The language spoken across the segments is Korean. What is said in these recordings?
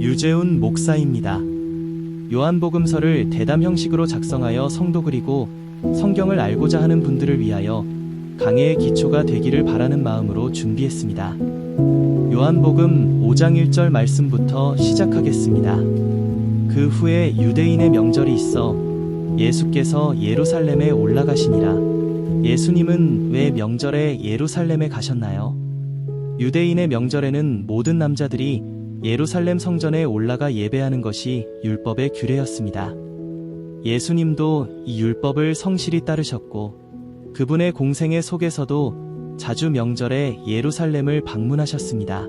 유재훈 목사입니다. 요한복음서를 대담 형식으로 작성하여 성도 그리고 성경을 알고자 하는 분들을 위하여 강해의 기초가 되기를 바라는 마음으로 준비했습니다. 요한복음 5장 1절 말씀부터 시작하겠습니다. 그 후에 유대인의 명절이 있어 예수께서 예루살렘에 올라가시니라. 예수님은 왜 명절에 예루살렘에 가셨나요? 유대인의 명절에는 모든 남자들이 예루살렘 성전에 올라가 예배하는 것이 율법의 규례였습니다. 예수님도 이 율법을 성실히 따르셨고 그분의 공생애 속에서도 자주 명절에 예루살렘을 방문하셨습니다.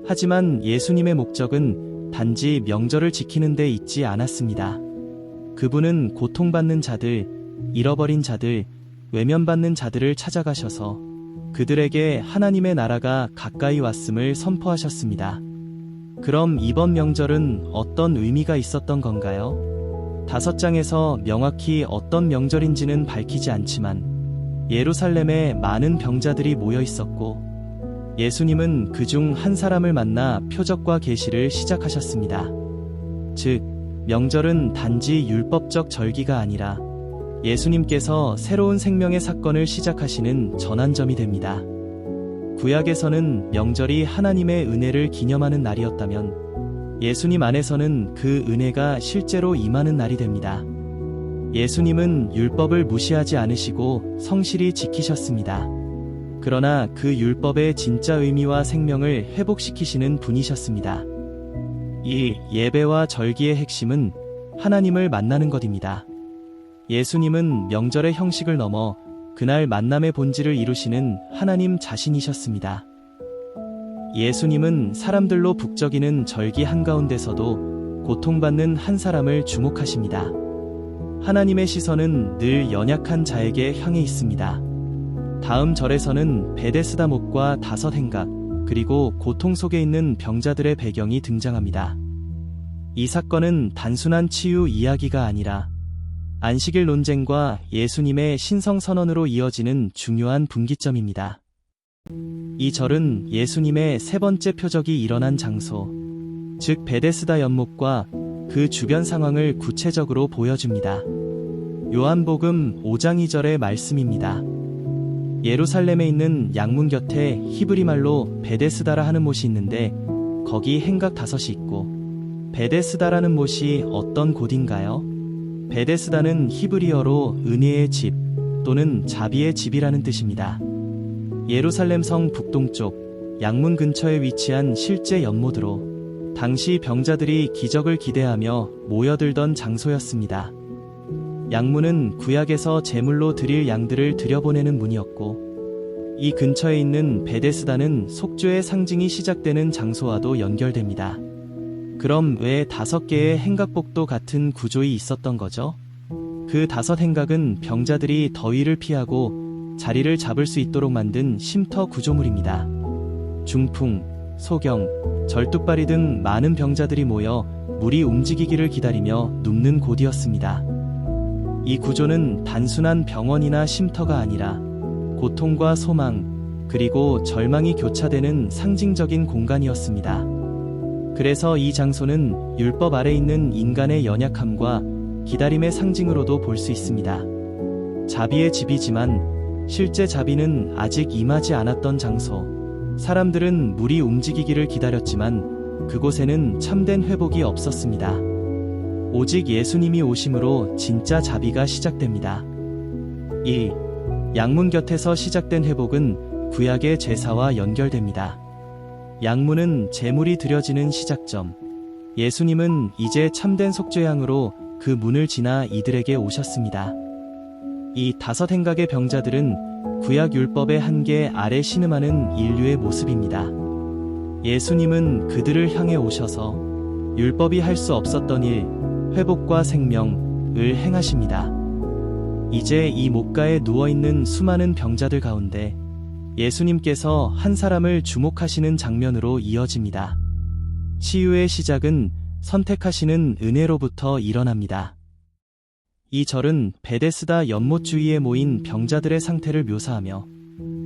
하지만 예수님의 목적은 단지 명절을 지키는 데 있지 않았습니다. 그분은 고통받는 자들, 잃어버린 자들, 외면받는 자들을 찾아가셔서 그들에게 하나님의 나라가 가까이 왔음을 선포하셨습니다. 그럼 이번 명절은 어떤 의미가 있었던 건가요? 5장에서 명확히 어떤 명절인지는 밝히지 않지만 예루살렘에 많은 병자들이 모여 있었고 예수님은 그중 한 사람을 만나 표적과 계시를 시작하셨습니다. 즉, 명절은 단지 율법적 절기가 아니라 예수님께서 새로운 생명의 사건을 시작하시는 전환점이 됩니다. 구약에서는 명절이 하나님의 은혜를 기념하는 날이었다면 예수님 안에서는 그 은혜가 실제로 임하는 날이 됩니다. 예수님은 율법을 무시하지 않으시고 성실히 지키셨습니다. 그러나 그 율법의 진짜 의미와 생명을 회복시키시는 분이셨습니다. 이 예배와 절기의 핵심은 하나님을 만나는 것입니다. 예수님은 명절의 형식을 넘어 그날 만남의 본질을 이루시는 하나님 자신이셨습니다. 예수님은 사람들로 북적이는 절기 한가운데서도 고통받는 한 사람을 주목하십니다. 하나님의 시선은 늘 연약한 자에게 향해 있습니다. 다음 절에서는 베데스다 못과 5 행각, 그리고 고통 속에 있는 병자들의 배경이 등장합니다. 이 사건은 단순한 치유 이야기가 아니라 안식일 논쟁과 예수님의 신성 선언으로 이어지는 중요한 분기점입니다. 이 절은 예수님의 3번째 표적이 일어난 장소, 즉 베데스다 연못과 그 주변 상황을 구체적으로 보여줍니다. 요한복음 5장 2절의 말씀입니다. 예루살렘에 있는 양문 곁에 히브리 말로 베데스다라 하는 못이 있는데 거기 행각 5이 있고 베데스다라는 못이 어떤 곳인가요? 베데스다는 히브리어로 은혜의 집 또는 자비의 집이라는 뜻입니다. 예루살렘 성 북동쪽 양문 근처에 위치한 실제 연못으로 당시 병자들이 기적을 기대하며 모여들던 장소였습니다. 양문은 구약에서 제물로 드릴 양들을 들여보내는 문이었고 이 근처에 있는 베데스다는 속죄의 상징이 시작되는 장소와도 연결됩니다. 그럼 왜 5개의 행각복도 같은 구조이 있었던 거죠? 그 5 행각은 병자들이 더위를 피하고 자리를 잡을 수 있도록 만든 쉼터 구조물입니다. 중풍, 소경, 절뚝발이 등 많은 병자들이 모여 물이 움직이기를 기다리며 눕는 곳이었습니다. 이 구조는 단순한 병원이나 쉼터가 아니라 고통과 소망, 그리고 절망이 교차되는 상징적인 공간이었습니다. 그래서 이 장소는 율법 아래 있는 인간의 연약함과 기다림의 상징으로도 볼 수 있습니다. 자비의 집이지만 실제 자비는 아직 임하지 않았던 장소. 사람들은 물이 움직이기를 기다렸지만 그곳에는 참된 회복이 없었습니다. 오직 예수님이 오심으로 진짜 자비가 시작됩니다. 1. 양문 곁에서 시작된 회복은 구약의 제사와 연결됩니다. 양문은 제물이 드려지는 시작점. 예수님은 이제 참된 속죄양으로 그 문을 지나 이들에게 오셨습니다. 이 5 행각의 병자들은 구약 율법의 한계 아래 신음하는 인류의 모습입니다. 예수님은 그들을 향해 오셔서 율법이 할 수 없었던 일, 회복과 생명을 행하십니다. 이제 이 목가에 누워있는 수많은 병자들 가운데 예수님께서 한 사람을 주목하시는 장면으로 이어집니다. 치유의 시작은 선택하시는 은혜로부터 일어납니다. 이 절은 베데스다 연못 주위에 모인 병자들의 상태를 묘사하며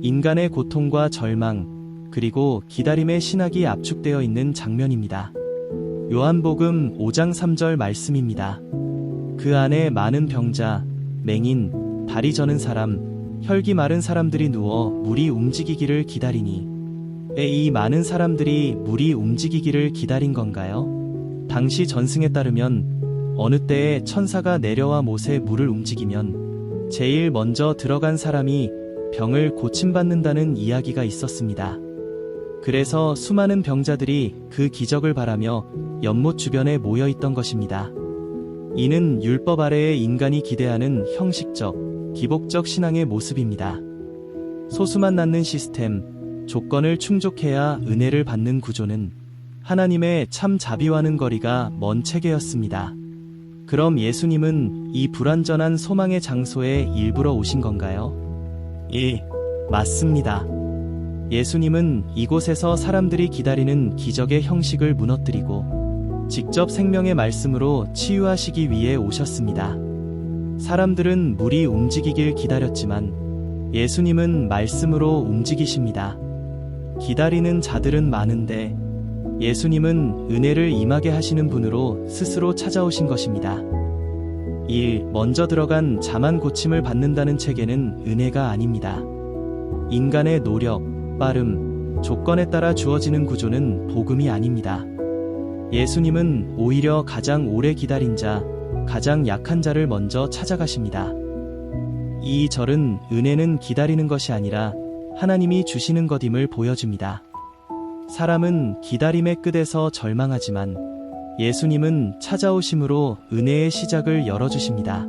인간의 고통과 절망, 그리고 기다림의 신학이 압축되어 있는 장면입니다. 요한복음 5장 3절 말씀입니다. 그 안에 많은 병자, 맹인, 다리 저는 사람, 혈기 마른 사람들이 누워 물이 움직이기를 기다리니. 왜 이 많은 사람들이 물이 움직이기를 기다린 건가요? 당시 전승에 따르면 어느 때에 천사가 내려와 못에 물을 움직이면 제일 먼저 들어간 사람이 병을 고침받는다는 이야기가 있었습니다. 그래서 수많은 병자들이 그 기적을 바라며 연못 주변에 모여 있던 것입니다. 이는 율법 아래의 인간이 기대하는 형식적, 기복적 신앙의 모습입니다. 소수만 낳는 시스템, 조건을 충족해야 은혜를 받는 구조는 하나님의 참 자비와는 거리가 먼 체계였습니다. 그럼 예수님은 이 불완전한 소망의 장소에 일부러 오신 건가요? 예, 맞습니다. 예수님은 이곳에서 사람들이 기다리는 기적의 형식을 무너뜨리고 직접 생명의 말씀으로 치유하시기 위해 오셨습니다. 사람들은 물이 움직이길 기다렸지만 예수님은 말씀으로 움직이십니다. 기다리는 자들은 많은데 예수님은 은혜를 임하게 하시는 분으로 스스로 찾아오신 것입니다. 1. 먼저 들어간 자만 고침을 받는다는 체계는 은혜가 아닙니다. 인간의 노력, 빠름, 조건에 따라 주어지는 구조는 복음이 아닙니다. 예수님은 오히려 가장 오래 기다린 자, 가장 약한 자를 먼저 찾아가십니다. 이 절은 은혜는 기다리는 것이 아니라 하나님이 주시는 것임을 보여줍니다. 사람은 기다림의 끝에서 절망하지만 예수님은 찾아오심으로 은혜의 시작을 열어주십니다.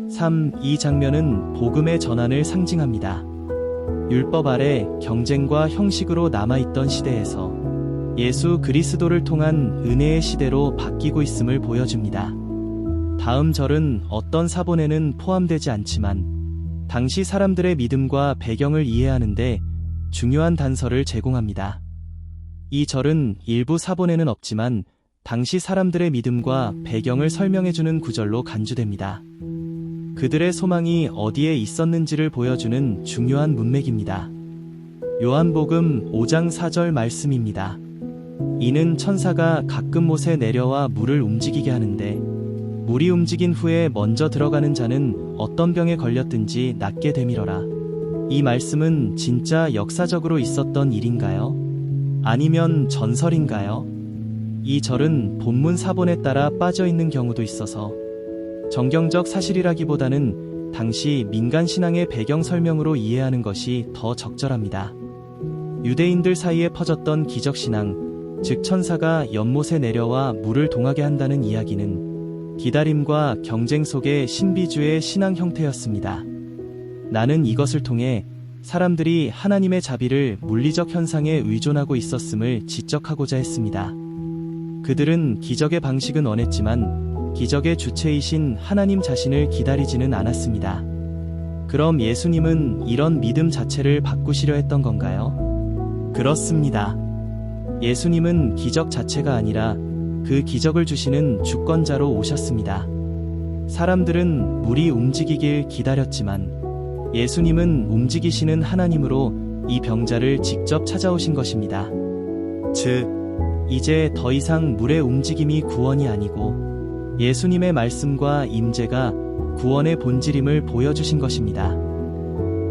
3. 이 장면은 복음의 전환을 상징합니다. 율법 아래 경쟁과 형식으로 남아있던 시대에서 예수 그리스도를 통한 은혜의 시대로 바뀌고 있음을 보여줍니다. 다음 절은 어떤 사본에는 포함되지 않지만 당시 사람들의 믿음과 배경을 이해하는데 중요한 단서를 제공합니다. 이 절은 일부 사본에는 없지만 당시 사람들의 믿음과 배경을 설명해주는 구절로 간주됩니다. 그들의 소망이 어디에 있었는지를 보여주는 중요한 문맥입니다. 요한복음 5장 4절 말씀입니다. 이는 천사가 가끔 못에 내려와 물을 움직이게 하는데 물이 움직인 후에 먼저 들어가는 자는 어떤 병에 걸렸든지 낫게 되밀어라. 이 말씀은 진짜 역사적으로 있었던 일인가요? 아니면 전설인가요? 이 절은 본문 사본에 따라 빠져있는 경우도 있어서 정경적 사실이라기보다는 당시 민간 신앙의 배경 설명으로 이해하는 것이 더 적절합니다. 유대인들 사이에 퍼졌던 기적신앙, 즉 천사가 연못에 내려와 물을 동하게 한다는 이야기는 기다림과 경쟁 속의 신비주의 신앙 형태였습니다. 나는 이것을 통해 사람들이 하나님의 자비를 물리적 현상에 의존하고 있었음을 지적하고자 했습니다. 그들은 기적의 방식은 원했지만 기적의 주체이신 하나님 자신을 기다리지는 않았습니다. 그럼 예수님은 이런 믿음 자체를 바꾸시려 했던 건가요? 그렇습니다. 예수님은 기적 자체가 아니라 그 기적을 주시는 주권자로 오셨습니다. 사람들은 물이 움직이길 기다렸지만 예수님은 움직이시는 하나님으로 이 병자를 직접 찾아오신 것입니다. 즉, 이제 더 이상 물의 움직임이 구원이 아니고 예수님의 말씀과 임재가 구원의 본질임을 보여주신 것입니다.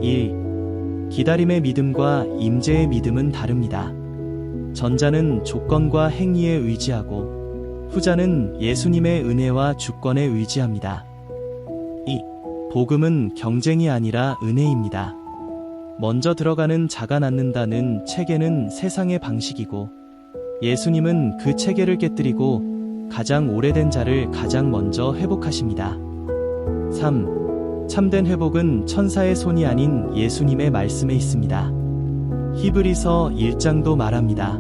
1. 기다림의 믿음과 임재의 믿음은 다릅니다. 전자는 조건과 행위에 의지하고 후자는 예수님의 은혜와 주권에 의지합니다. 2. 복음은 경쟁이 아니라 은혜입니다. 먼저 들어가는 자가 낳는다는 체계는 세상의 방식이고 예수님은 그 체계를 깨뜨리고 가장 오래된 자를 가장 먼저 회복하십니다. 3. 참된 회복은 천사의 손이 아닌 예수님의 말씀에 있습니다. 히브리서 1장도 말합니다.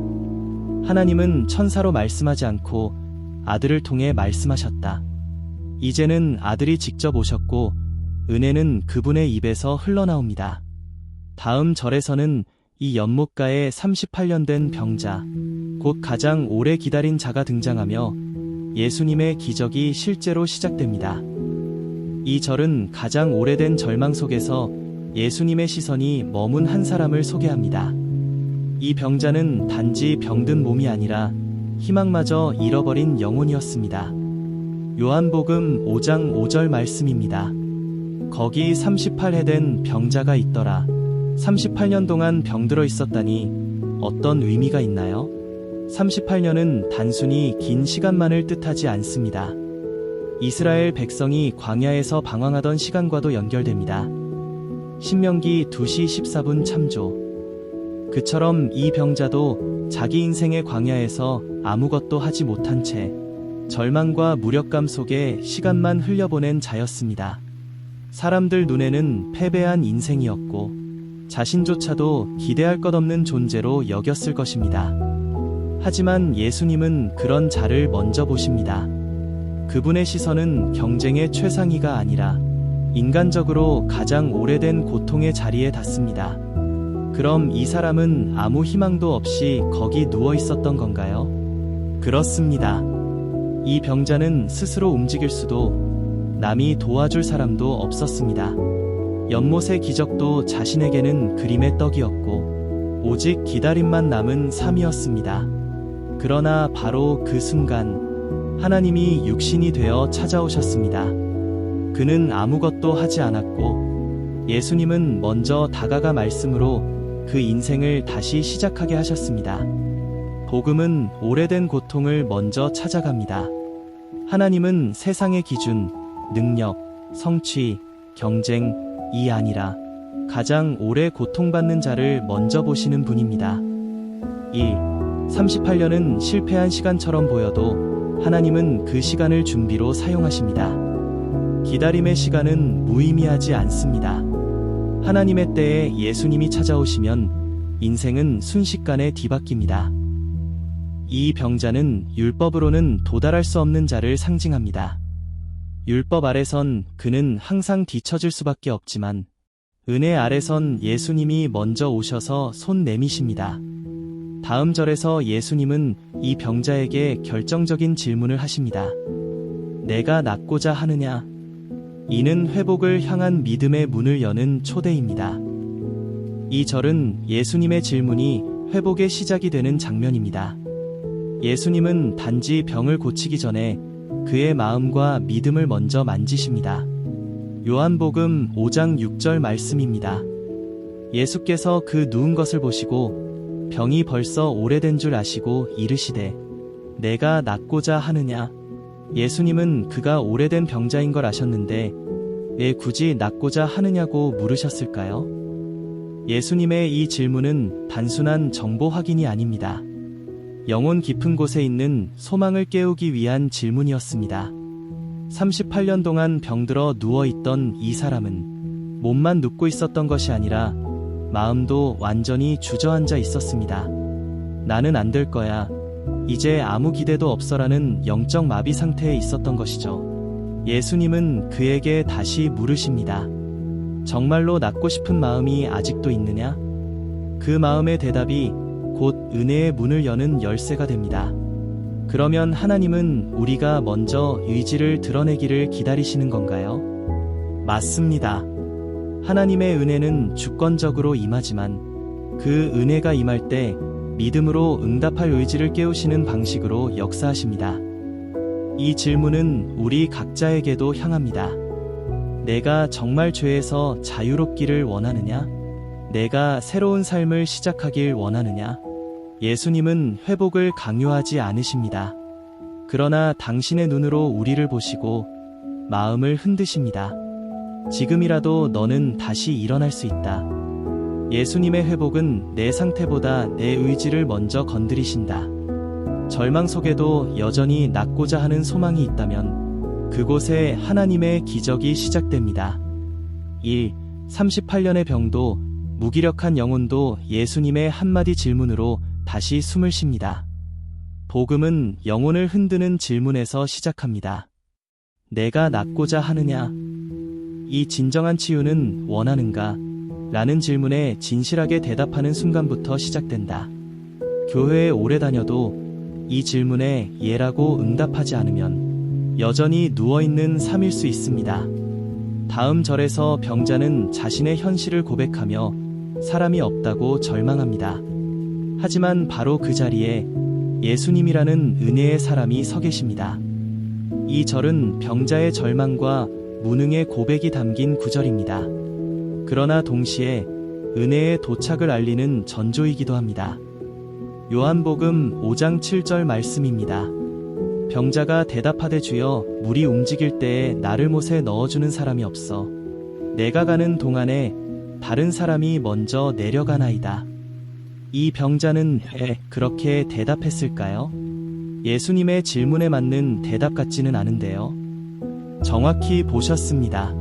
하나님은 천사로 말씀하지 않고 아들을 통해 말씀하셨다. 이제는 아들이 직접 오셨고 은혜는 그분의 입에서 흘러나옵니다. 다음 절에서는 이 연못가에 38년 된 병자, 곧 가장 오래 기다린 자가 등장하며 예수님의 기적이 실제로 시작됩니다. 이 절은 가장 오래된 절망 속에서 예수님의 시선이 머문 한 사람을 소개합니다. 이 병자는 단지 병든 몸이 아니라 희망마저 잃어버린 영혼이었습니다. 요한복음 5장 5절 말씀입니다. 거기 38해 된 병자가 있더라. 38년 동안 병들어 있었다니 어떤 의미가 있나요? 38년은 단순히 긴 시간만을 뜻하지 않습니다. 이스라엘 백성이 광야에서 방황하던 시간과도 연결됩니다. 신명기 2시 14분 참조. 그처럼 이 병자도 자기 인생의 광야에서 아무것도 하지 못한 채 절망과 무력감 속에 시간만 흘려보낸 자였습니다. 사람들 눈에는 패배한 인생이었고 자신조차도 기대할 것 없는 존재로 여겼을 것입니다. 하지만 예수님은 그런 자를 먼저 보십니다. 그분의 시선은 경쟁의 최상위가 아니라 인간적으로 가장 오래된 고통의 자리에 닿습니다. 그럼 이 사람은 아무 희망도 없이 거기 누워 있었던 건가요? 그렇습니다. 이 병자는 스스로 움직일 수도 남이 도와줄 사람도 없었습니다. 연못의 기적도 자신에게는 그림의 떡이었고 오직 기다림만 남은 삶이었습니다. 그러나 바로 그 순간 하나님이 육신이 되어 찾아오셨습니다. 그는 아무것도 하지 않았고 예수님은 먼저 다가가 말씀으로 그 인생을 다시 시작하게 하셨습니다. 복음은 오래된 고통을 먼저 찾아갑니다. 하나님은 세상의 기준, 능력, 성취, 경쟁이 아니라 가장 오래 고통받는 자를 먼저 보시는 분입니다. 1. 38년은 실패한 시간처럼 보여도 하나님은 그 시간을 준비로 사용하십니다. 기다림의 시간은 무의미하지 않습니다. 하나님의 때에 예수님이 찾아오시면 인생은 순식간에 뒤바뀝니다. 이 병자는 율법으로는 도달할 수 없는 자를 상징합니다. 율법 아래선 그는 항상 뒤처질 수밖에 없지만 은혜 아래선 예수님이 먼저 오셔서 손 내미십니다. 다음 절에서 예수님은 이 병자에게 결정적인 질문을 하십니다. 내가 낫고자 하느냐? 이는 회복을 향한 믿음의 문을 여는 초대입니다. 이 절은 예수님의 질문이 회복의 시작이 되는 장면입니다. 예수님은 단지 병을 고치기 전에 그의 마음과 믿음을 먼저 만지십니다. 요한복음 5장 6절 말씀입니다. 예수께서 그 누운 것을 보시고 병이 벌써 오래된 줄 아시고 이르시되 내가 낫고자 하느냐? 예수님은 그가 오래된 병자인 걸 아셨는데 왜 굳이 낫고자 하느냐고 물으셨을까요? 예수님의 이 질문은 단순한 정보 확인이 아닙니다. 영혼 깊은 곳에 있는 소망을 깨우기 위한 질문이었습니다. 38년 동안 병들어 누워있던 이 사람은 몸만 눕고 있었던 것이 아니라 마음도 완전히 주저앉아 있었습니다. 나는 안 될 거야. 이제 아무 기대도 없어라는 영적 마비 상태에 있었던 것이죠. 예수님은 그에게 다시 물으십니다. 정말로 낫고 싶은 마음이 아직도 있느냐? 그 마음의 대답이 곧 은혜의 문을 여는 열쇠가 됩니다. 그러면 하나님은 우리가 먼저 의지를 드러내기를 기다리시는 건가요? 맞습니다. 하나님의 은혜는 주권적으로 임하지만 그 은혜가 임할 때 믿음으로 응답할 의지를 깨우시는 방식으로 역사하십니다. 이 질문은 우리 각자에게도 향합니다. 내가 정말 죄에서 자유롭기를 원하느냐? 내가 새로운 삶을 시작하길 원하느냐? 예수님은 회복을 강요하지 않으십니다. 그러나 당신의 눈으로 우리를 보시고 마음을 흔드십니다. 지금이라도 너는 다시 일어날 수 있다. 예수님의 회복은 내 상태보다 내 의지를 먼저 건드리신다. 절망 속에도 여전히 낫고자 하는 소망이 있다면 그곳에 하나님의 기적이 시작됩니다. 1. 38년의 병도 무기력한 영혼도 예수님의 한마디 질문으로 다시 숨을 쉽니다. 복음은 영혼을 흔드는 질문에서 시작합니다. 내가 낫고자 하느냐? 이 진정한 치유는 원하는가? 라는 질문에 진실하게 대답하는 순간부터 시작된다. 교회에 오래 다녀도 이 질문에 예라고 응답하지 않으면 여전히 누워있는 삶일 수 있습니다. 다음 절에서 병자는 자신의 현실을 고백하며 사람이 없다고 절망합니다. 하지만 바로 그 자리에 예수님이라는 은혜의 사람이 서 계십니다. 이 절은 병자의 절망과 무능의 고백이 담긴 구절입니다. 그러나 동시에 은혜의 도착을 알리는 전조이기도 합니다. 요한복음 5장 7절 말씀입니다. 병자가 대답하되 주여 물이 움직일 때에 나를 못에 넣어주는 사람이 없어 내가 가는 동안에 다른 사람이 먼저 내려가나이다. 이 병자는 왜 그렇게 대답했을까요? 예수님의 질문에 맞는 대답 같지는 않은데요. 정확히 보셨습니다.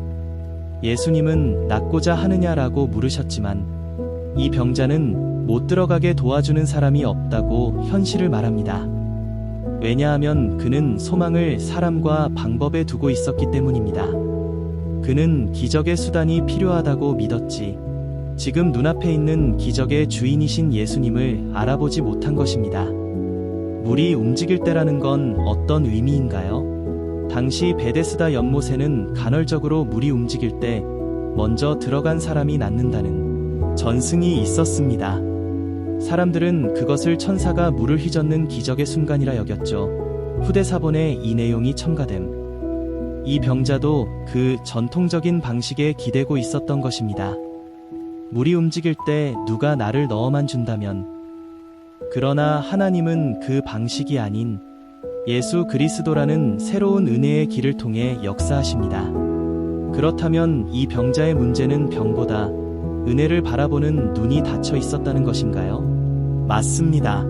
예수님은 낫고자 하느냐라고 물으셨지만 이 병자는 못 들어가게 도와주는 사람이 없다고 현실을 말합니다. 왜냐하면 그는 소망을 사람과 방법에 두고 있었기 때문입니다. 그는 기적의 수단이 필요하다고 믿었지. 지금 눈앞에 있는 기적의 주인이신 예수님을 알아보지 못한 것입니다. 물이 움직일 때라는 건 어떤 의미인가요? 당시 베데스다 연못에는 간헐적으로 물이 움직일 때 먼저 들어간 사람이 낫는다는 전승이 있었습니다. 사람들은 그것을 천사가 물을 휘젓는 기적의 순간이라 여겼죠. 후대사본에 이 내용이 첨가됨. 이 병자도 그 전통적인 방식에 기대고 있었던 것입니다. 물이 움직일 때 누가 나를 넣어만 준다면. 그러나 하나님은 그 방식이 아닌 예수 그리스도라는 새로운 은혜의 길을 통해 역사하십니다. 그렇다면 이 병자의 문제는 병보다 은혜를 바라보는 눈이 닫혀 있었다는 것인가요? 맞습니다.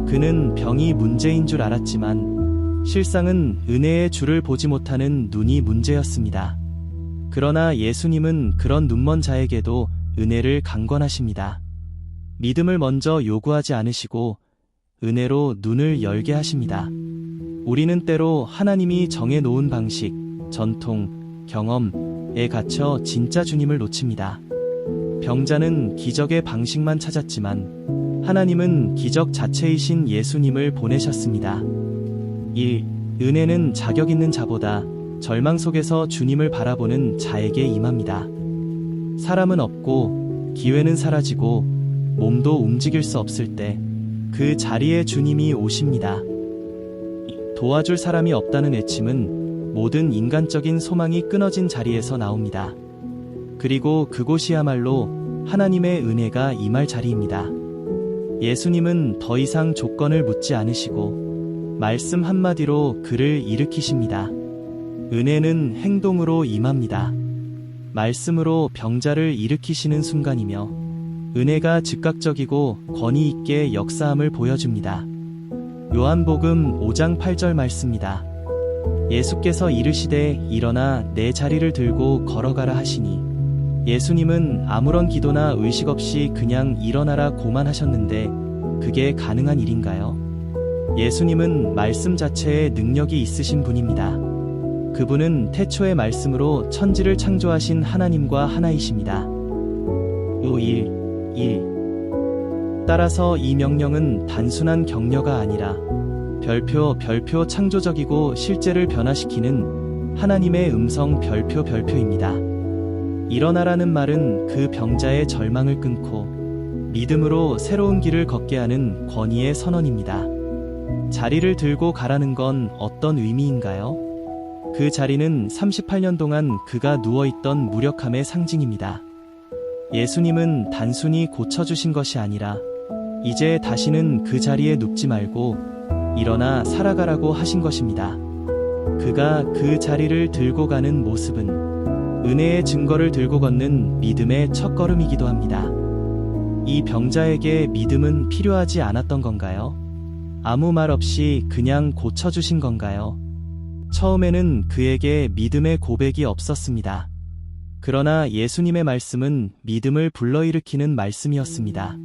그는 병이 문제인 줄 알았지만 실상은 은혜의 줄을 보지 못하는 눈이 문제였습니다. 그러나 예수님은 그런 눈먼 자에게도 은혜를 강권하십니다. 믿음을 먼저 요구하지 않으시고 은혜로 눈을 열게 하십니다. 우리는 때로 하나님이 정해놓은 방식, 전통, 경험에 갇혀 진짜 주님을 놓칩니다. 병자는 기적의 방식만 찾았지만 하나님은 기적 자체이신 예수님을 보내셨습니다. 1. 은혜는 자격 있는 자보다 절망 속에서 주님을 바라보는 자에게 임합니다. 사람은 없고 기회는 사라지고 몸도 움직일 수 없을 때 그 자리에 주님이 오십니다. 도와줄 사람이 없다는 외침은 모든 인간적인 소망이 끊어진 자리에서 나옵니다. 그리고 그곳이야말로 하나님의 은혜가 임할 자리입니다. 예수님은 더 이상 조건을 묻지 않으시고 말씀 한마디로 그를 일으키십니다. 은혜는 행동으로 임합니다. 말씀으로 병자를 일으키시는 순간이며 은혜가 즉각적이고 권위 있게 역사함을 보여줍니다. 요한복음 5장 8절 말씀입니다. 예수께서 이르시되 일어나 내 자리를 들고 걸어가라 하시니 예수님은 아무런 기도나 의식 없이 그냥 일어나라고만 하셨는데 그게 가능한 일인가요? 예수님은 말씀 자체에 능력이 있으신 분입니다. 그분은 태초의 말씀으로 천지를 창조하신 하나님과 하나이십니다. 1. 따라서 이 명령은 단순한 격려가 아니라 별표 창조적이고 실제를 변화시키는 하나님의 음성 별표입니다. 일어나라는 말은 그 병자의 절망을 끊고 믿음으로 새로운 길을 걷게 하는 권위의 선언입니다. 자리를 들고 가라는 건 어떤 의미인가요? 그 자리는 38년 동안 그가 누워있던 무력함의 상징입니다. 예수님은 단순히 고쳐주신 것이 아니라 이제 다시는 그 자리에 눕지 말고 일어나 살아가라고 하신 것입니다. 그가 그 자리를 들고 가는 모습은 은혜의 증거를 들고 걷는 믿음의 첫걸음이기도 합니다. 이 병자에게 믿음은 필요하지 않았던 건가요? 아무 말 없이 그냥 고쳐주신 건가요? 처음에는 그에게 믿음의 고백이 없었습니다. 그러나 예수님의 말씀은 믿음을 불러일으키는 말씀이었습니다.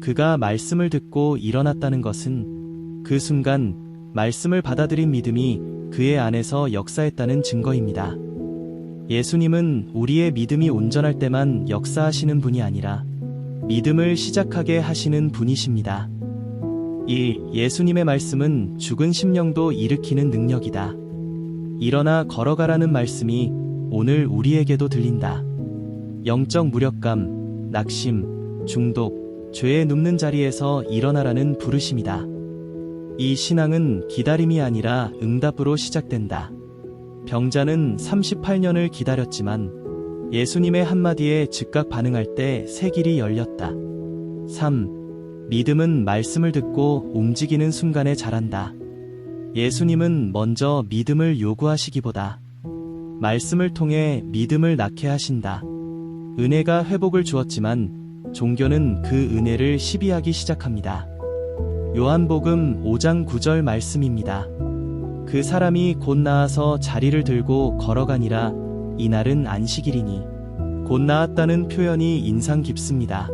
그가 말씀을 듣고 일어났다는 것은 그 순간 말씀을 받아들인 믿음이 그의 안에서 역사했다는 증거입니다. 예수님은 우리의 믿음이 온전할 때만 역사하시는 분이 아니라 믿음을 시작하게 하시는 분이십니다. 2. 예수님의 말씀은 죽은 심령도 일으키는 능력이다. 일어나 걸어가라는 말씀이 오늘 우리에게도 들린다. 영적 무력감, 낙심, 중독, 죄에 눕는 자리에서 일어나라는 부르심이다. 이 신앙은 기다림이 아니라 응답으로 시작된다. 병자는 38년을 기다렸지만 예수님의 한마디에 즉각 반응할 때 새 길이 열렸다. 3. 믿음은 말씀을 듣고 움직이는 순간에 자란다. 예수님은 먼저 믿음을 요구하시기보다 말씀을 통해 믿음을 낳게 하신다. 은혜가 회복을 주었지만 종교는 그 은혜를 시비하기 시작합니다. 요한복음 5장 9절 말씀입니다. 그 사람이 곧 나아서 자리를 들고 걸어가니라. 이날은 안식일이니. 곧 나았다는 표현이 인상 깊습니다.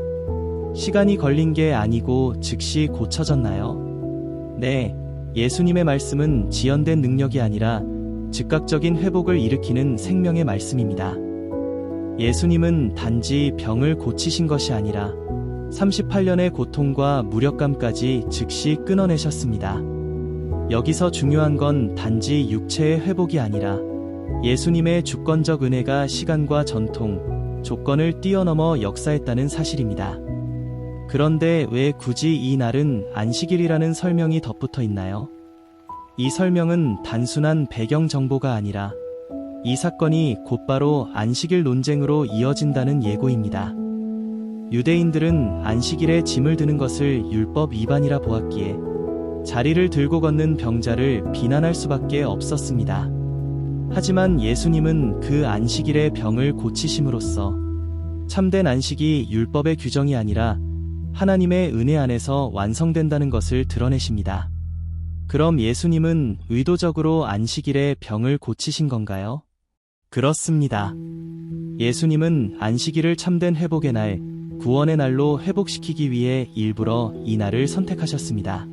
시간이 걸린 게 아니고 즉시 고쳐졌나요? 네, 예수님의 말씀은 지연된 능력이 아니라 즉각적인 회복을 일으키는 생명의 말씀입니다. 예수님은 단지 병을 고치신 것이 아니라 38년의 고통과 무력감까지 즉시 끊어내셨습니다. 여기서 중요한 건 단지 육체의 회복이 아니라 예수님의 주권적 은혜가 시간과 전통, 조건을 뛰어넘어 역사했다는 사실입니다. 그런데 왜 굳이 이 날은 안식일이라는 설명이 덧붙어 있나요? 이 설명은 단순한 배경 정보가 아니라 이 사건이 곧바로 안식일 논쟁으로 이어진다는 예고입니다. 유대인들은 안식일에 짐을 드는 것을 율법 위반이라 보았기에 자리를 들고 걷는 병자를 비난할 수밖에 없었습니다. 하지만 예수님은 그 안식일의 병을 고치심으로써 참된 안식이 율법의 규정이 아니라 하나님의 은혜 안에서 완성된다는 것을 드러내십니다. 그럼 예수님은 의도적으로 안식일에 병을 고치신 건가요? 그렇습니다. 예수님은 안식일을 참된 회복의 날, 구원의 날로 회복시키기 위해 일부러 이 날을 선택하셨습니다.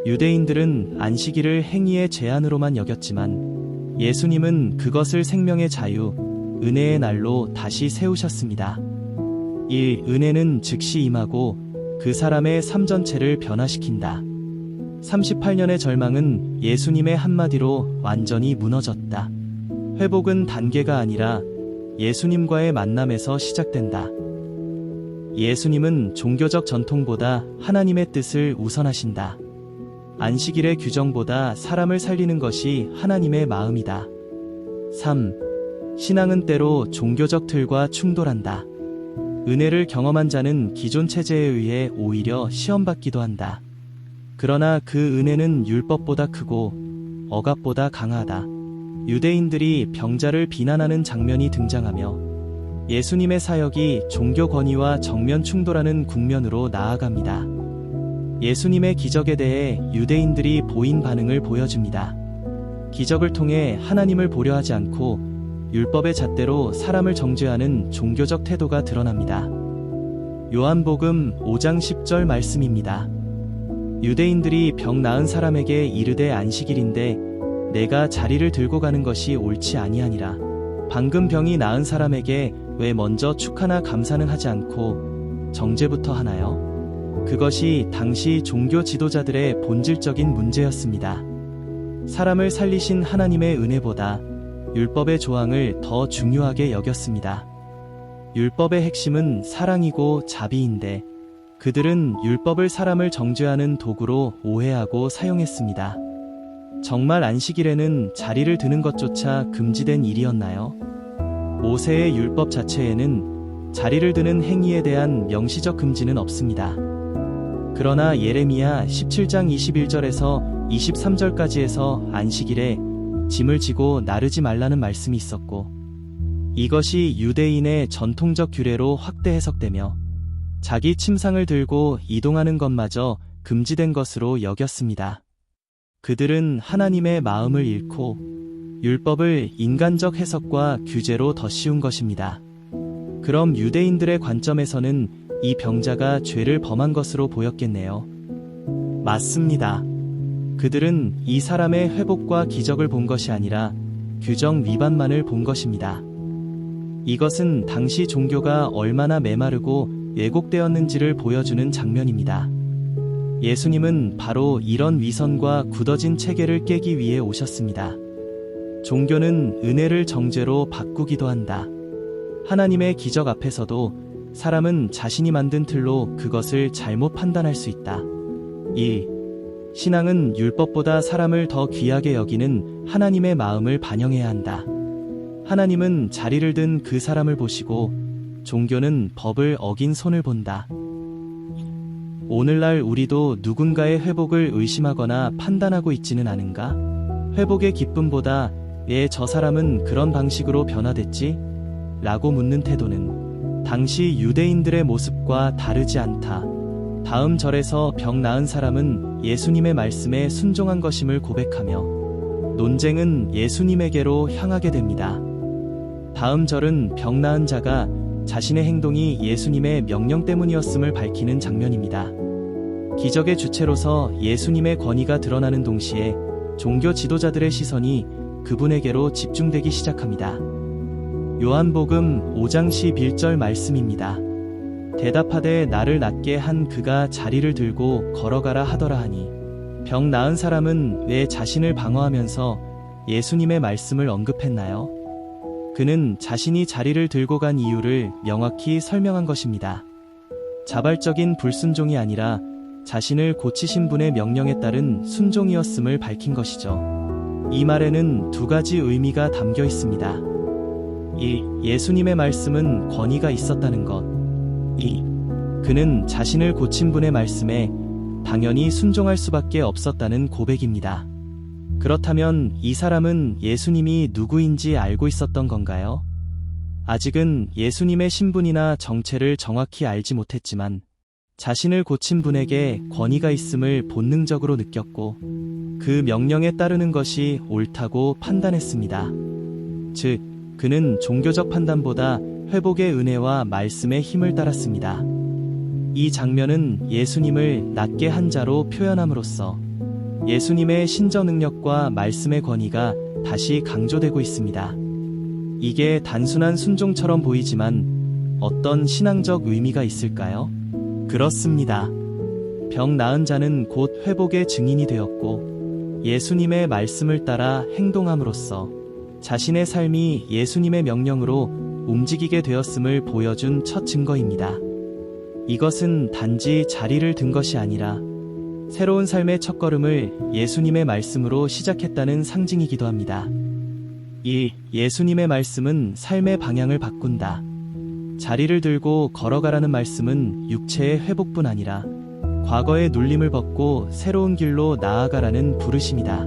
유대인들은 안식일을 행위의 제한으로만 여겼지만 예수님은 그것을 생명의 자유, 은혜의 날로 다시 세우셨습니다. 이 은혜는 즉시 임하고 그 사람의 삶 전체를 변화시킨다. 38년의 절망은 예수님의 한마디로 완전히 무너졌다. 회복은 단계가 아니라 예수님과의 만남에서 시작된다. 예수님은 종교적 전통보다 하나님의 뜻을 우선하신다. 안식일의 규정보다 사람을 살리는 것이 하나님의 마음이다. 3. 신앙은 때로 종교적 틀과 충돌한다. 은혜를 경험한 자는 기존 체제에 의해 오히려 시험받기도 한다. 그러나 그 은혜는 율법보다 크고 억압보다 강하다. 유대인들이 병자를 비난하는 장면이 등장하며 예수님의 사역이 종교 권위와 정면 충돌하는 국면으로 나아갑니다. 예수님의 기적에 대해 유대인들이 보인 반응을 보여줍니다. 기적을 통해 하나님을 보려 하지 않고 율법의 잣대로 사람을 정죄하는 종교적 태도가 드러납니다. 요한복음 5장 10절 말씀입니다. 유대인들이 병 나은 사람에게 이르되 안식일인데 내가 자리를 들고 가는 것이 옳지 아니하니라. 방금 병이 나은 사람에게 왜 먼저 축하나 감사는 하지 않고 정죄부터 하나요? 그것이 당시 종교 지도자들의 본질적인 문제였습니다. 사람을 살리신 하나님의 은혜보다 율법의 조항을 더 중요하게 여겼습니다. 율법의 핵심은 사랑이고 자비인데 그들은 율법을 사람을 정죄하는 도구로 오해하고 사용했습니다. 정말 안식일에는 자리를 드는 것조차 금지된 일이었나요? 모세의 율법 자체에는 자리를 드는 행위에 대한 명시적 금지는 없습니다. 그러나 예레미야 17장 21절에서 23절까지에서 안식일에 짐을 지고 나르지 말라는 말씀이 있었고 이것이 유대인의 전통적 규례로 확대 해석되며 자기 침상을 들고 이동하는 것마저 금지된 것으로 여겼습니다. 그들은 하나님의 마음을 잃고 율법을 인간적 해석과 규제로 덧씌운 것입니다. 그럼 유대인들의 관점에서는 이 병자가 죄를 범한 것으로 보였겠네요. 맞습니다. 그들은 이 사람의 회복과 기적을 본 것이 아니라 규정 위반만을 본 것입니다. 이것은 당시 종교가 얼마나 메마르고 왜곡되었는지를 보여주는 장면입니다. 예수님은 바로 이런 위선과 굳어진 체계를 깨기 위해 오셨습니다. 종교는 은혜를 정죄로 바꾸기도 한다. 하나님의 기적 앞에서도 사람은 자신이 만든 틀로 그것을 잘못 판단할 수 있다. 1. 신앙은 율법보다 사람을 더 귀하게 여기는 하나님의 마음을 반영해야 한다. 하나님은 자리를 든 그 사람을 보시고 종교는 법을 어긴 손을 본다. 오늘날 우리도 누군가의 회복을 의심하거나 판단하고 있지는 않은가? 회복의 기쁨보다 왜 저 사람은 그런 방식으로 변화됐지? 라고 묻는 태도는 당시 유대인들의 모습과 다르지 않다. 다음 절에서 병 나은 사람은 예수님의 말씀에 순종한 것임을 고백하며 논쟁은 예수님에게로 향하게 됩니다. 다음 절은 병 나은 자가 자신의 행동이 예수님의 명령 때문이었음을 밝히는 장면입니다. 기적의 주체로서 예수님의 권위가 드러나는 동시에 종교 지도자들의 시선이 그분에게로 집중되기 시작합니다. 요한복음 5장 11절 말씀입니다. 대답하되 나를 낫게 한 그가 자리를 들고 걸어가라 하더라 하니 병 나은 사람은 왜 자신을 방어하면서 예수님의 말씀을 언급했나요? 그는 자신이 자리를 들고 간 이유를 명확히 설명한 것입니다. 자발적인 불순종이 아니라 자신을 고치신 분의 명령에 따른 순종이었음을 밝힌 것이죠. 이 말에는 두 가지 의미가 담겨 있습니다. 1. 예수님의 말씀은 권위가 있었다는 것. 2. 그는 자신을 고친 분의 말씀에 당연히 순종할 수밖에 없었다는 고백입니다. 그렇다면 이 사람은 예수님이 누구인지 알고 있었던 건가요? 아직은 예수님의 신분이나 정체를 정확히 알지 못했지만 자신을 고친 분에게 권위가 있음을 본능적으로 느꼈고 그 명령에 따르는 것이 옳다고 판단했습니다. 즉, 그는 종교적 판단보다 회복의 은혜와 말씀의 힘을 따랐습니다. 이 장면은 예수님을 낫게 한 자로 표현함으로써 예수님의 신저 능력과 말씀의 권위가 다시 강조되고 있습니다. 이게 단순한 순종처럼 보이지만 어떤 신앙적 의미가 있을까요? 그렇습니다. 병 나은 자는 곧 회복의 증인이 되었고 예수님의 말씀을 따라 행동함으로써 자신의 삶이 예수님의 명령으로 움직이게 되었음을 보여준 첫 증거입니다. 이것은 단지 자리를 든 것이 아니라 새로운 삶의 첫걸음을 예수님의 말씀으로 시작했다는 상징이기도 합니다. 2. 예수님의 말씀은 삶의 방향을 바꾼다. 자리를 들고 걸어가라는 말씀은 육체의 회복뿐 아니라 과거의 눌림을 벗고 새로운 길로 나아가라는 부르심이다.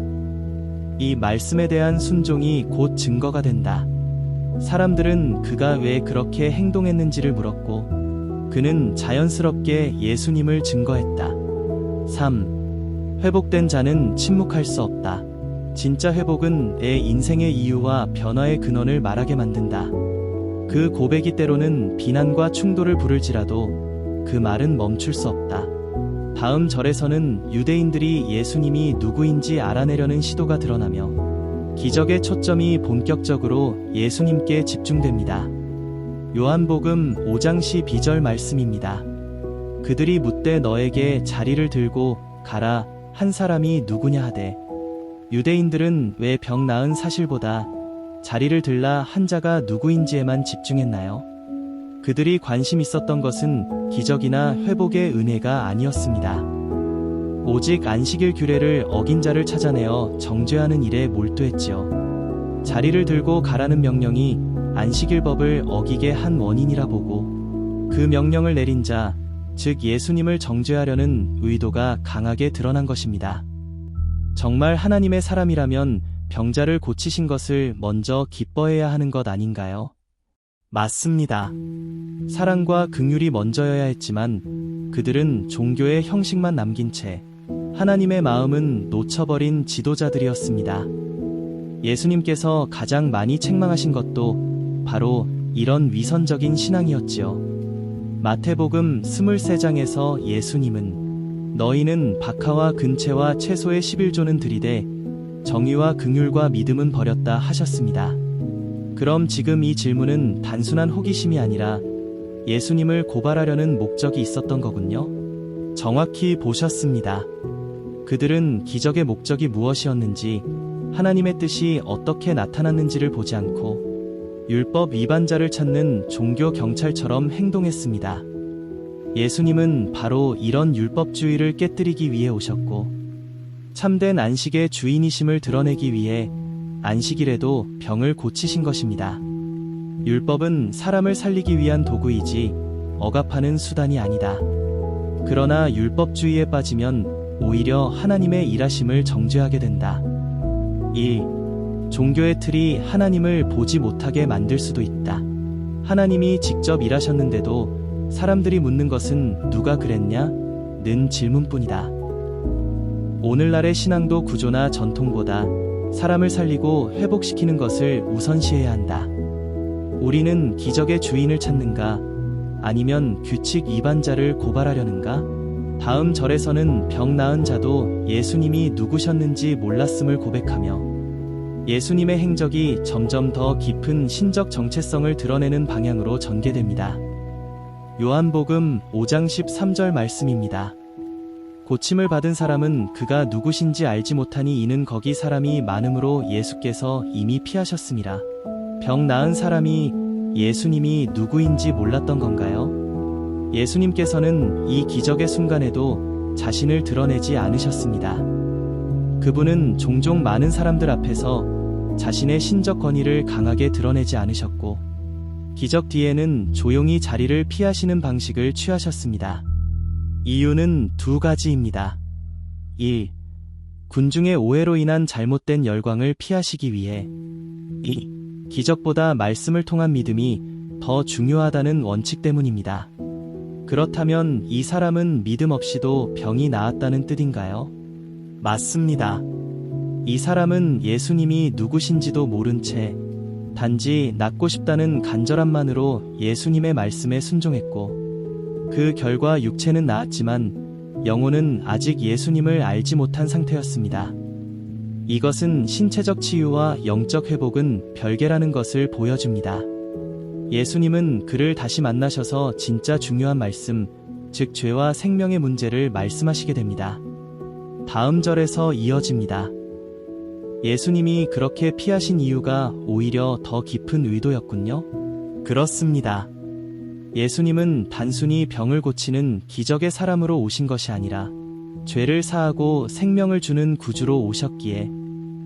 이 말씀에 대한 순종이 곧 증거가 된다. 사람들은 그가 왜 그렇게 행동했는지를 물었고 그는 자연스럽게 예수님을 증거했다. 3. 회복된 자는 침묵할 수 없다. 진짜 회복은 내 인생의 이유와 변화의 근원을 말하게 만든다. 그 고백이 때로는 비난과 충돌을 부를지라도 그 말은 멈출 수 없다. 다음 절에서는 유대인들이 예수님이 누구인지 알아내려는 시도가 드러나며 기적의 초점이 본격적으로 예수님께 집중됩니다. 요한복음 5장 12절 말씀입니다. 그들이 묻되 너에게 자리를 들고 가라 한 사람이 누구냐 하되 유대인들은 왜 병 나은 사실보다 자리를 들라 한 자가 누구인지에만 집중했나요? 그들이 관심 있었던 것은 기적이나 회복의 은혜가 아니었습니다. 오직 안식일 규례를 어긴 자를 찾아내어 정죄하는 일에 몰두했지요. 자리를 들고 가라는 명령이 안식일법을 어기게 한 원인이라 보고 그 명령을 내린 자, 즉 예수님을 정죄하려는 의도가 강하게 드러난 것입니다. 정말 하나님의 사람이라면 병자를 고치신 것을 먼저 기뻐해야 하는 것 아닌가요? 맞습니다. 사랑과 긍휼이 먼저여야 했지만 그들은 종교의 형식만 남긴 채 하나님의 마음은 놓쳐버린 지도자들이었습니다. 예수님께서 가장 많이 책망하신 것도 바로 이런 위선적인 신앙이었지요. 마태복음 23장에서 예수님은 너희는 박하와 근채와 채소의 11조는 드리되 정의와 긍휼과 믿음은 버렸다 하셨습니다. 그럼 지금 이 질문은 단순한 호기심이 아니라 예수님을 고발하려는 목적이 있었던 거군요. 정확히 보셨습니다. 그들은 기적의 목적이 무엇이었는지, 하나님의 뜻이 어떻게 나타났는지를 보지 않고 율법 위반자를 찾는 종교 경찰처럼 행동했습니다. 예수님은 바로 이런 율법주의를 깨뜨리기 위해 오셨고 참된 안식의 주인이심을 드러내기 위해 안식일에도 병을 고치신 것입니다. 율법은 사람을 살리기 위한 도구이지 억압하는 수단이 아니다. 그러나 율법주의에 빠지면 오히려 하나님의 일하심을 정죄하게 된다. 1. 종교의 틀이 하나님을 보지 못하게 만들 수도 있다. 하나님이 직접 일하셨는데도 사람들이 묻는 것은 누가 그랬냐? 는 질문뿐이다. 오늘날의 신앙도 구조나 전통보다 사람을 살리고 회복시키는 것을 우선시해야 한다. 우리는 기적의 주인을 찾는가? 아니면 규칙 위반자를 고발하려는가? 다음 절에서는 병 나은 자도 예수님이 누구셨는지 몰랐음을 고백하며 예수님의 행적이 점점 더 깊은 신적 정체성을 드러내는 방향으로 전개됩니다. 요한복음 5장 13절 말씀입니다. 고침을 받은 사람은 그가 누구신지 알지 못하니 이는 거기 사람이 많음으로 예수께서 이미 피하셨음이라. 병 나은 사람이 예수님이 누구인지 몰랐던 건가요? 예수님께서는 이 기적의 순간에도 자신을 드러내지 않으셨습니다. 그분은 종종 많은 사람들 앞에서 자신의 신적 권위를 강하게 드러내지 않으셨고, 기적 뒤에는 조용히 자리를 피하시는 방식을 취하셨습니다. 이유는 두 가지입니다. 1. 군중의 오해로 인한 잘못된 열광을 피하시기 위해. 2. 기적보다 말씀을 통한 믿음이 더 중요하다는 원칙 때문입니다. 그렇다면 이 사람은 믿음 없이도 병이 나았다는 뜻인가요? 맞습니다. 이 사람은 예수님이 누구신지도 모른 채 단지 낫고 싶다는 간절함만으로 예수님의 말씀에 순종했고, 그 결과 육체는 나았지만 영혼은 아직 예수님을 알지 못한 상태였습니다. 이것은 신체적 치유와 영적 회복은 별개라는 것을 보여줍니다. 예수님은 그를 다시 만나셔서 진짜 중요한 말씀, 즉 죄와 생명의 문제를 말씀하시게 됩니다. 다음 절에서 이어집니다. 예수님이 그렇게 피하신 이유가 오히려 더 깊은 의도였군요. 그렇습니다. 예수님은 단순히 병을 고치는 기적의 사람으로 오신 것이 아니라 죄를 사하고 생명을 주는 구주로 오셨기에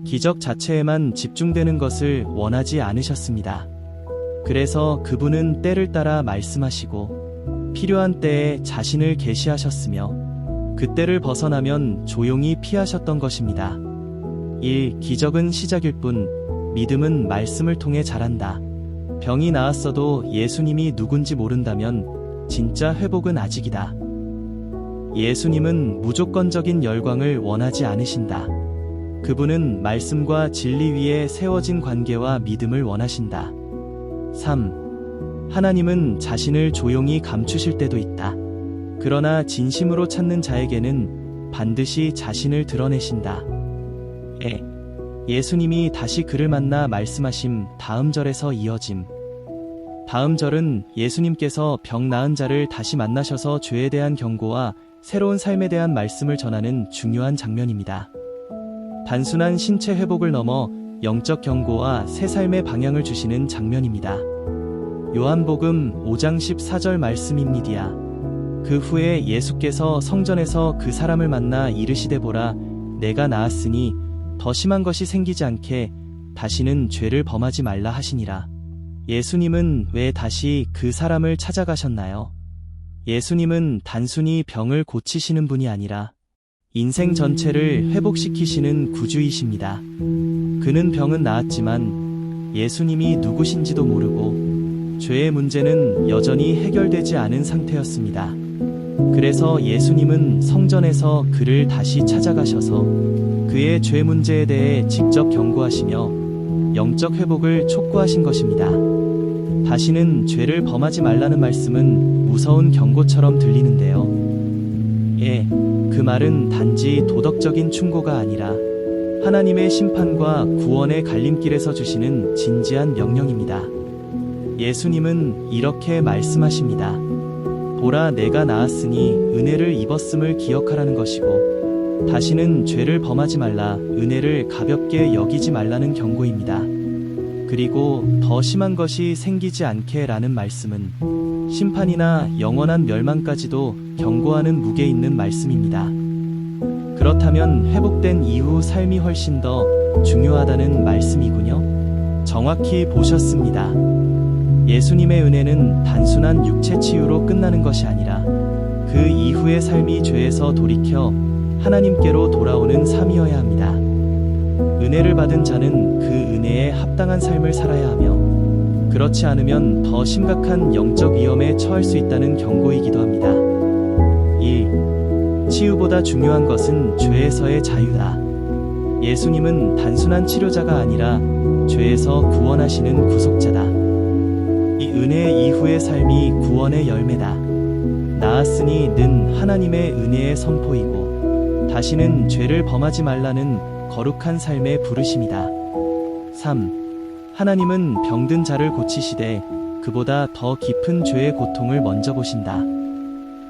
기적 자체에만 집중되는 것을 원하지 않으셨습니다. 그래서 그분은 때를 따라 말씀하시고 필요한 때에 자신을 계시하셨으며 그 때를 벗어나면 조용히 피하셨던 것입니다. 1. 기적은 시작일 뿐 믿음은 말씀을 통해 자란다. 병이 나았어도 예수님이 누군지 모른다면 진짜 회복은 아직이다. 예수님은 무조건적인 열광을 원하지 않으신다. 그분은 말씀과 진리 위에 세워진 관계와 믿음을 원하신다. 3. 하나님은 자신을 조용히 감추실 때도 있다. 그러나 진심으로 찾는 자에게는 반드시 자신을 드러내신다. 예수님이 다시 그를 만나 말씀하심 다음 절에서 이어짐. 다음 절은 예수님께서 병 나은 자를 다시 만나셔서 죄에 대한 경고와 새로운 삶에 대한 말씀을 전하는 중요한 장면입니다. 단순한 신체 회복을 넘어 영적 경고와 새 삶의 방향을 주시는 장면입니다. 요한복음 5장 14절 말씀입니다. 그 후에 예수께서 성전에서 그 사람을 만나 이르시되 보라, 내가 나았으니 더 심한 것이 생기지 않게 다시는 죄를 범하지 말라 하시니라. 예수님은 왜 다시 그 사람을 찾아가셨나요? 예수님은 단순히 병을 고치시는 분이 아니라 인생 전체를 회복시키시는 구주이십니다. 그는 병은 나았지만 예수님이 누구신지도 모르고 죄의 문제는 여전히 해결되지 않은 상태였습니다. 그래서 예수님은 성전에서 그를 다시 찾아가셔서 그의 죄 문제에 대해 직접 경고하시며 영적 회복을 촉구하신 것입니다. 다시는 죄를 범하지 말라는 말씀은 무서운 경고처럼 들리는데요. 그 말은 단지 도덕적인 충고가 아니라 하나님의 심판과 구원의 갈림길에서 주시는 진지한 명령입니다. 예수님은 이렇게 말씀하십니다. 보라, 내가 나았으니 은혜를 입었음을 기억하라는 것이고 다시는 죄를 범하지 말라, 은혜를 가볍게 여기지 말라는 경고입니다. 그리고 더 심한 것이 생기지 않게 라는 말씀은 심판이나 영원한 멸망까지도 경고하는 무게 있는 말씀입니다. 그렇다면 회복된 이후 삶이 훨씬 더 중요하다는 말씀이군요. 정확히 보셨습니다. 예수님의 은혜는 단순한 육체 치유로 끝나는 것이 아니라 그 이후의 삶이 죄에서 돌이켜 하나님께로 돌아오는 삶이어야 합니다. 은혜를 받은 자는 그 은혜에 합당한 삶을 살아야 하며 그렇지 않으면 더 심각한 영적 위험에 처할 수 있다는 경고이기도 합니다. 1. 치유보다 중요한 것은 죄에서의 자유다. 예수님은 단순한 치료자가 아니라 죄에서 구원하시는 구속자다. 이 은혜 이후의 삶이 구원의 열매다. 나았으니 는 하나님의 은혜의 선포이고 다시는 죄를 범하지 말라는 거룩한 삶의 부르심이다. 3. 하나님은 병든 자를 고치시되 그보다 더 깊은 죄의 고통을 먼저 보신다.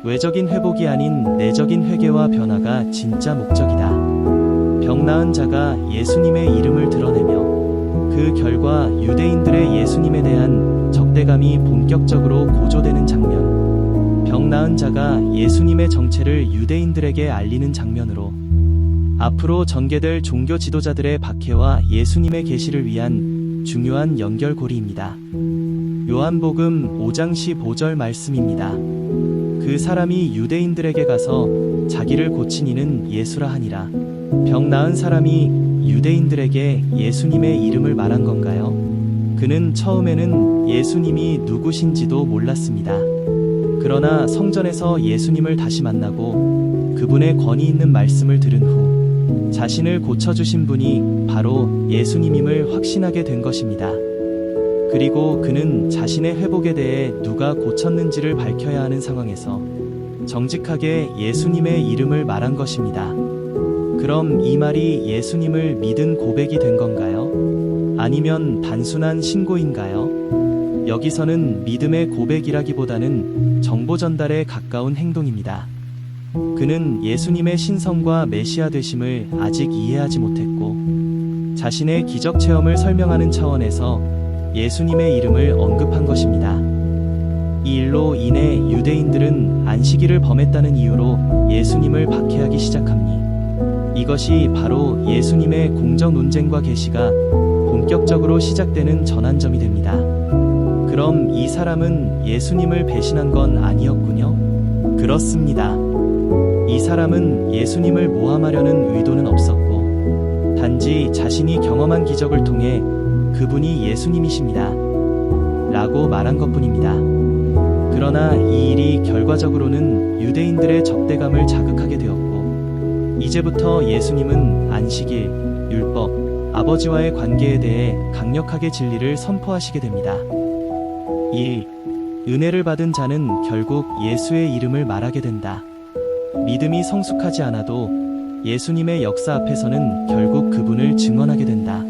외적인 회복이 아닌 내적인 회개와 변화가 진짜 목적이다. 병 나은 자가 예수님의 이름을 드러내며 그 결과 유대인들의 예수님에 대한 적대감이 본격적으로 고조되는 장면. 병 나은 자가 예수님의 정체를 유대인들에게 알리는 장면으로 앞으로 전개될 종교 지도자들의 박해와 예수님의 계시를 위한 중요한 연결고리입니다. 요한복음 5장 15절 말씀입니다. 그 사람이 유대인들에게 가서 자기를 고친 이는 예수라 하니라. 병 나은 사람이 유대인들에게 예수님의 이름을 말한 건가요? 그는 처음에는 예수님이 누구신지도 몰랐습니다. 그러나 성전에서 예수님을 다시 만나고 그분의 권위 있는 말씀을 들은 후 자신을 고쳐주신 분이 바로 예수님임을 확신하게 된 것입니다. 그리고 그는 자신의 회복에 대해 누가 고쳤는지를 밝혀야 하는 상황에서 정직하게 예수님의 이름을 말한 것입니다. 그럼 이 말이 예수님을 믿은 고백이 된 건가요? 아니면 단순한 신고인가요? 여기서는 믿음의 고백이라기보다는 정보 전달에 가까운 행동입니다. 그는 예수님의 신성과 메시아 되심을 아직 이해하지 못했고 자신의 기적 체험을 설명하는 차원에서 예수님의 이름을 언급한 것입니다. 이 일로 인해 유대인들은 안식일을 범했다는 이유로 예수님을 박해하기 시작합니다. 이것이 바로 예수님의 공적 논쟁과 계시가 본격적으로 시작되는 전환점이 됩니다. 그럼 이 사람은 예수님을 배신한 건 아니었군요? 그렇습니다. 이 사람은 예수님을 모함하려는 의도는 없었고 단지 자신이 경험한 기적을 통해 그분이 예수님이십니다 라고 말한 것뿐입니다. 그러나 이 일이 결과적으로는 유대인들의 적대감을 자극하게 되었고 이제부터 예수님은 안식일, 율법, 아버지와의 관계에 대해 강력하게 진리를 선포하시게 됩니다. 1. 은혜를 받은 자는 결국 예수의 이름을 말하게 된다. 믿음이 성숙하지 않아도 예수님의 역사 앞에서는 결국 그분을 증언하게 된다.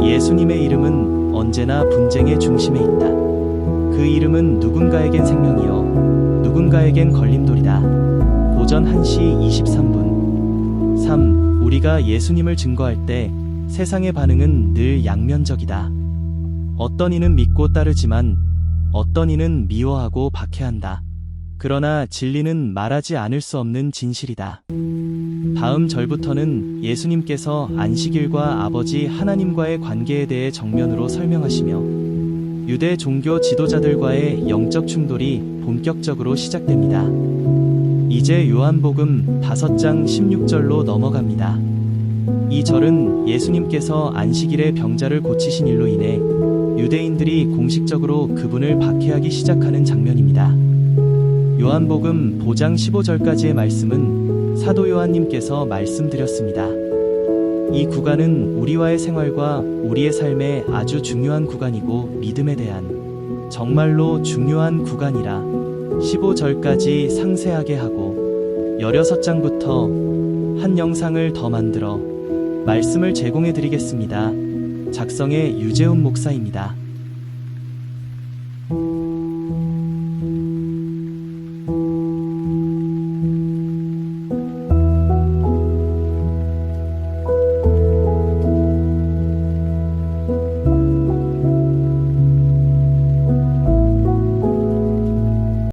예수님의 이름은 언제나 분쟁의 중심에 있다. 그 이름은 누군가에겐 생명이요 누군가에겐 걸림돌이다. 오전 1시 23분 3. 우리가 예수님을 증거할 때 세상의 반응은 늘 양면적이다. 어떤 이는 믿고 따르지만 어떤 이는 미워하고 박해한다. 그러나 진리는 말하지 않을 수 없는 진실이다. 다음 절부터는 예수님께서 안식일과 아버지 하나님과의 관계에 대해 정면으로 설명하시며 유대 종교 지도자들과의 영적 충돌이 본격적으로 시작됩니다. 이제 요한복음 5장 16절로 넘어갑니다. 이 절은 예수님께서 안식일에 병자를 고치신 일로 인해 유대인들이 공식적으로 그분을 박해하기 시작하는 장면입니다. 요한복음 5장 15절까지의 말씀은 사도 요한님께서 말씀드렸습니다. 이 구간은 우리와의 생활과 우리의 삶에 아주 중요한 구간이고 믿음에 대한 정말로 중요한 구간이라 15절까지 상세하게 하고 16장부터 한 영상을 더 만들어 말씀을 제공해 드리겠습니다. 작성의 유재훈 목사입니다.